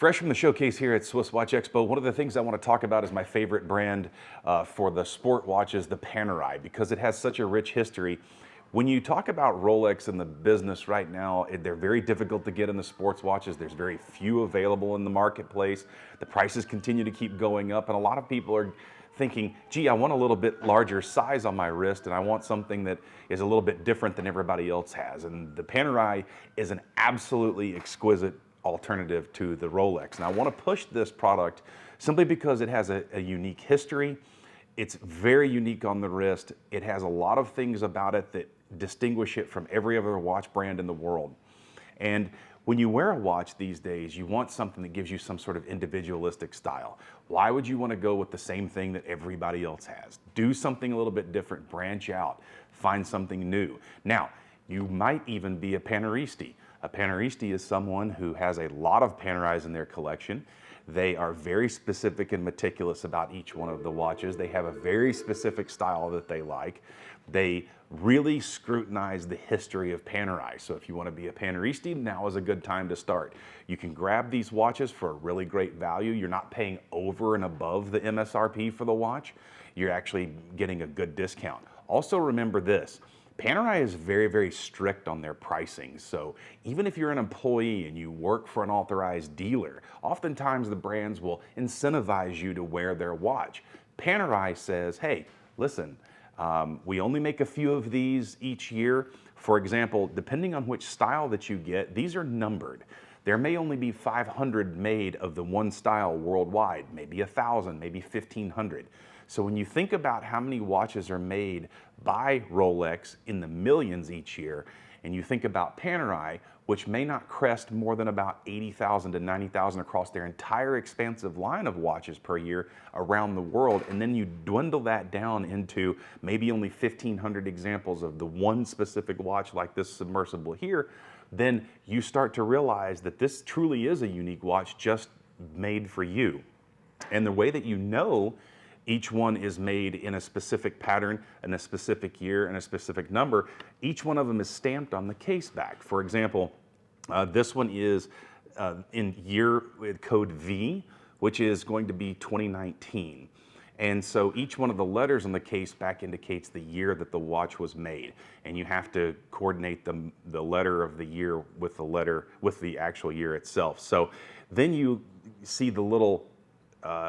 Fresh from the showcase here at SwissWatchExpo, one of the things I want to talk about is my favorite brand for the sport watches, the Panerai, because it has such a rich history. When you talk about Rolex in the business right now, they're very difficult to get in the sports watches. There's very few available in the marketplace. The prices continue to keep going up, and a lot of people are thinking, gee, I want a little bit larger size on my wrist, and I want something that is a little bit different than everybody else has. And the Panerai is an absolutely exquisite alternative to the Rolex. And I want to push this product simply because it has a unique history. It's very unique on the wrist. It has a lot of things about it that distinguish it from every other watch brand in the world. And when you wear a watch these days, you want something that gives you some sort of individualistic style. Why would you want to go with the same thing that everybody else has? Do something a little bit different, branch out, find something new. Now, you might even be a Paneristi. A Paneristi is someone who has a lot of Panerais in their collection. They are very specific and meticulous about each one of the watches. They have a very specific style that they like. They really scrutinize the history of Panerai. So if you want to be a Paneristi, now is a good time to start. You can grab these watches for a really great value. You're not paying over and above the MSRP for the watch. You're actually getting a good discount. Also remember this, Panerai is very, very strict on their pricing. So even if you're an employee and you work for an authorized dealer, oftentimes the brands will incentivize you to wear their watch. Panerai says, hey, listen, we only make a few of these each year. For example, depending on which style that you get, these are numbered. There may only be 500 made of the one style worldwide, maybe 1,000, maybe 1,500. So when you think about how many watches are made by Rolex in the millions each year, and you think about Panerai, which may not crest more than about 80,000 to 90,000 across their entire expansive line of watches per year around the world, and then you dwindle that down into maybe only 1,500 examples of the one specific watch like this Submersible here, then you start to realize that this truly is a unique watch just made for you. And the way that you know each one is made in a specific pattern, in a specific year, and a specific number. Each one of them is stamped on the case back. For example, this one is in year with code V, which is going to be 2019. And so each one of the letters on the case back indicates the year that the watch was made. And you have to coordinate the letter of the year with the actual year itself. So then you see the little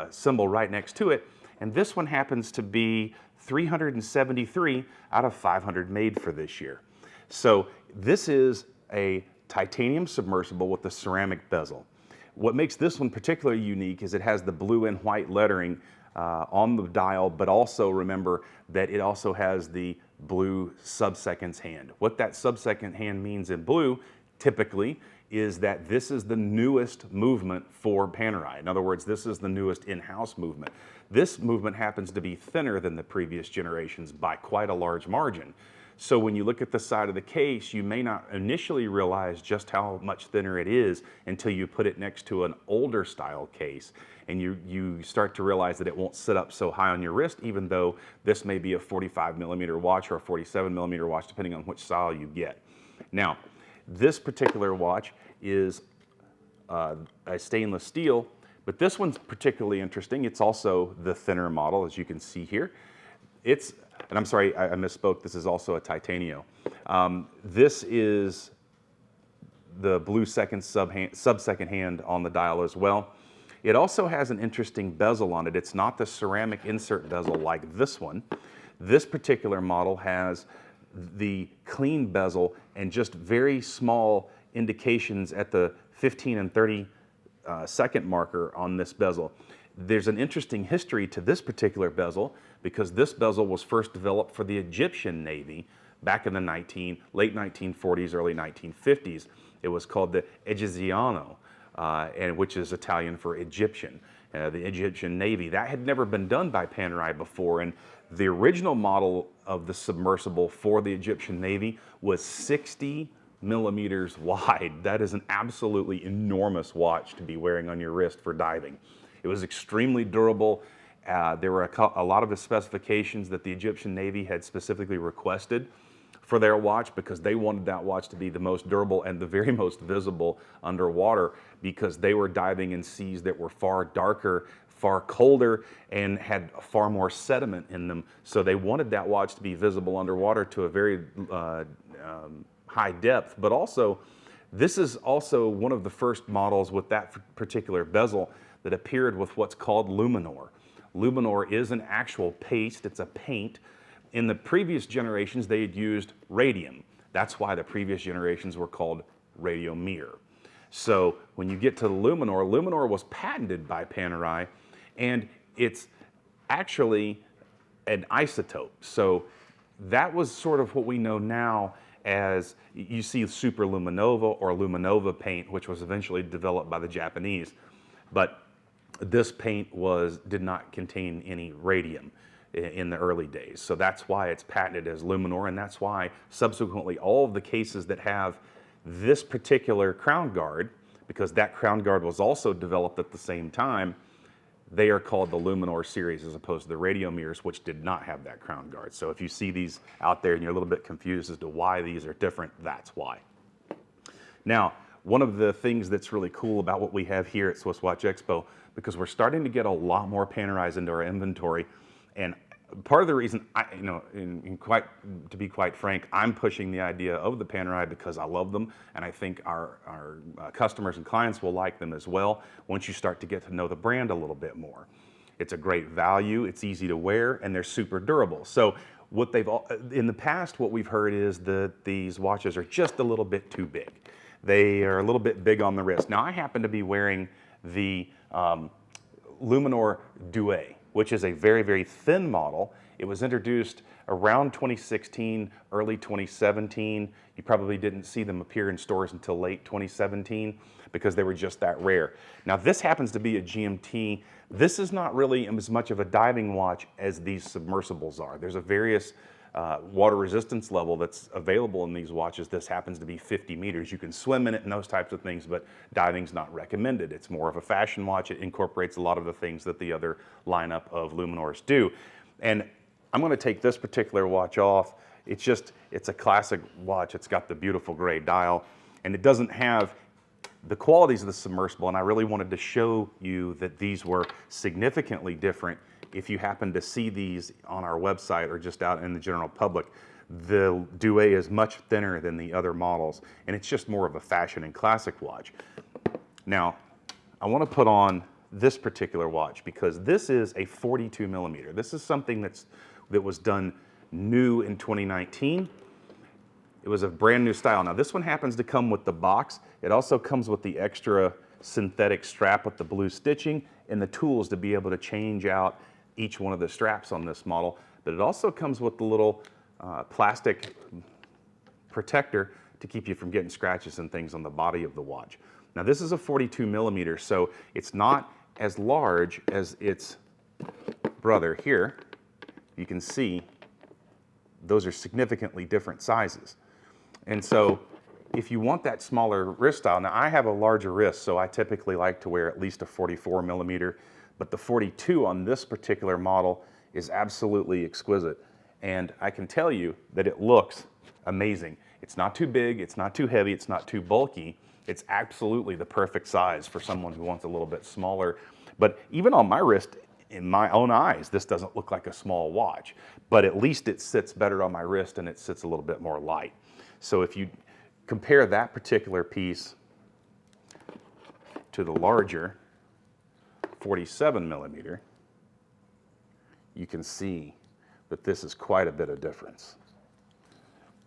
symbol right next to it. And this one happens to be 373 out of 500 made for this year. So this is a titanium submersible with the ceramic bezel. What makes this one particularly unique is it has the blue and white lettering on the dial, but also remember that it also has the blue sub-seconds hand. What that sub-second hand means in blue typically is that this is the newest movement for Panerai. In other words, this is the newest in-house movement. This movement happens to be thinner than the previous generations by quite a large margin. So when you look at the side of the case, you may not initially realize just how much thinner it is until you put it next to an older style case. And you start to realize that it won't sit up so high on your wrist, even though this may be a 45mm watch or a 47mm watch, depending on which style you get. Now, this particular watch is a stainless steel, but this one's particularly interesting. It's also the thinner model, as you can see here. And I'm sorry, I misspoke, this is also a Titanio. This is the blue sub-second hand on the dial as well. It also has an interesting bezel on it. It's not the ceramic insert bezel like this one. This particular model has the clean bezel and just very small indications at the 15 and 30 second marker on this bezel. There's an interesting history to this particular bezel because this bezel was first developed for the Egyptian Navy back in the late 1940s, early 1950s. It was called the Egiziano, which is Italian for Egyptian. The Egyptian Navy. That had never been done by Panerai before, and the original model of the submersible for the Egyptian Navy was 60 millimeters wide. That is an absolutely enormous watch to be wearing on your wrist for diving. It was extremely durable. There were a lot of the specifications that the Egyptian Navy had specifically requested for their watch because they wanted that watch to be the most durable and the very most visible underwater, because they were diving in seas that were far darker, far colder, and had far more sediment in them. So they wanted that watch to be visible underwater to a very high depth. But also, this is also one of the first models with that particular bezel that appeared with what's called Luminor. Luminor is an actual paste, it's a paint. In the previous generations, they had used radium. That's why the previous generations were called radiomir. So when you get to the Luminor, Luminor was patented by Panerai, and it's actually an isotope. So that was sort of what we know now as, you see Super Luminova or Luminova paint, which was eventually developed by the Japanese. But this paint did not contain any radium in the early days. So that's why it's patented as Luminor, and that's why subsequently all of the cases that have this particular crown guard, because that crown guard was also developed at the same time, they are called the Luminor series as opposed to the radiomirs, which did not have that crown guard. So if you see these out there and you're a little bit confused as to why these are different, that's why. Now, one of the things that's really cool about what we have here at SwissWatchExpo, because we're starting to get a lot more Panerais into our inventory, and part of the reason, to be quite frank, I'm pushing the idea of the Panerai because I love them, and I think our customers and clients will like them as well once you start to get to know the brand a little bit more. It's a great value, it's easy to wear, and they're super durable. So in the past, what we've heard is that these watches are just a little bit too big. They are a little bit big on the wrist. Now, I happen to be wearing the Luminor Due, which is a very, very thin model. It was introduced around 2016, early 2017. You probably didn't see them appear in stores until late 2017 because they were just that rare. Now, this happens to be a GMT. This is not really as much of a diving watch as these submersibles are. There's a various water resistance level that's available in these watches. This happens to be 50 meters. You can swim in it and those types of things, but diving's not recommended. It's more of a fashion watch. It incorporates a lot of the things that the other lineup of Luminors do. And I'm going to take this particular watch off. It's a classic watch. It's got the beautiful gray dial, and it doesn't have the qualities of the submersible, and I really wanted to show you that these were significantly different. If you happen to see these on our website or just out in the general public, the Due is much thinner than the other models, and it's just more of a fashion and classic watch. Now, I want to put on this particular watch because this is a 42 millimeter. This is something that was done new in 2019. It was a brand new style. Now, this one happens to come with the box. It also comes with the extra synthetic strap with the blue stitching and the tools to be able to change out each one of the straps on this model, but it also comes with the little plastic protector to keep you from getting scratches and things on the body of the watch. Now, this is a 42 millimeter, so it's not as large as its brother here. You can see those are significantly different sizes. And so if you want that smaller wrist style, now I have a larger wrist, so I typically like to wear at least a 44 millimeter. But the 42 on this particular model is absolutely exquisite. And I can tell you that it looks amazing. It's not too big, it's not too heavy, it's not too bulky. It's absolutely the perfect size for someone who wants a little bit smaller. But even on my wrist, in my own eyes, this doesn't look like a small watch. But at least it sits better on my wrist and it sits a little bit more light. So if you compare that particular piece to the larger 47 millimeter, you can see that this is quite a bit of difference.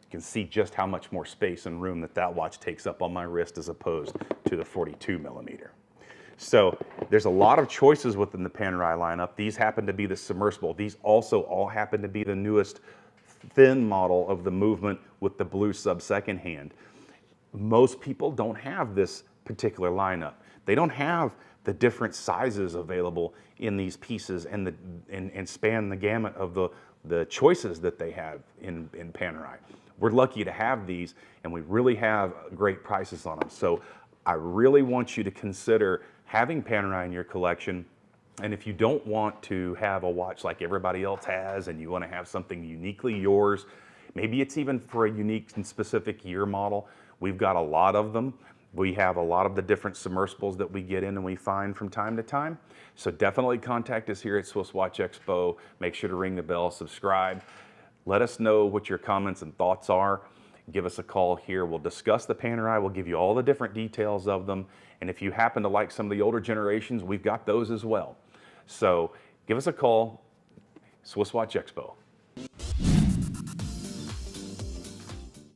You can see just how much more space and room that watch takes up on my wrist as opposed to the 42 millimeter. So there's a lot of choices within the Panerai lineup. These happen to be the submersible. These also all happen to be the newest thin model of the movement with the blue sub-second hand. Most people don't have this particular lineup. They don't have the different sizes available in these pieces and span the gamut of the choices that they have in Panerai. We're lucky to have these, and we really have great prices on them. So I really want you to consider having Panerai in your collection. And if you don't want to have a watch like everybody else has and you want to have something uniquely yours, Maybe it's even for a unique and specific year model. We've got a lot of them. We have a lot of the different submersibles that we get in and we find from time to time. So definitely contact us here at Swiss Watch Expo. Make sure to ring the bell, subscribe. Let us know what your comments and thoughts are. Give us a call here. We'll discuss the Panerai. We'll give you all the different details of them. And if you happen to like some of the older generations, we've got those as well. So give us a call, Swiss Watch Expo.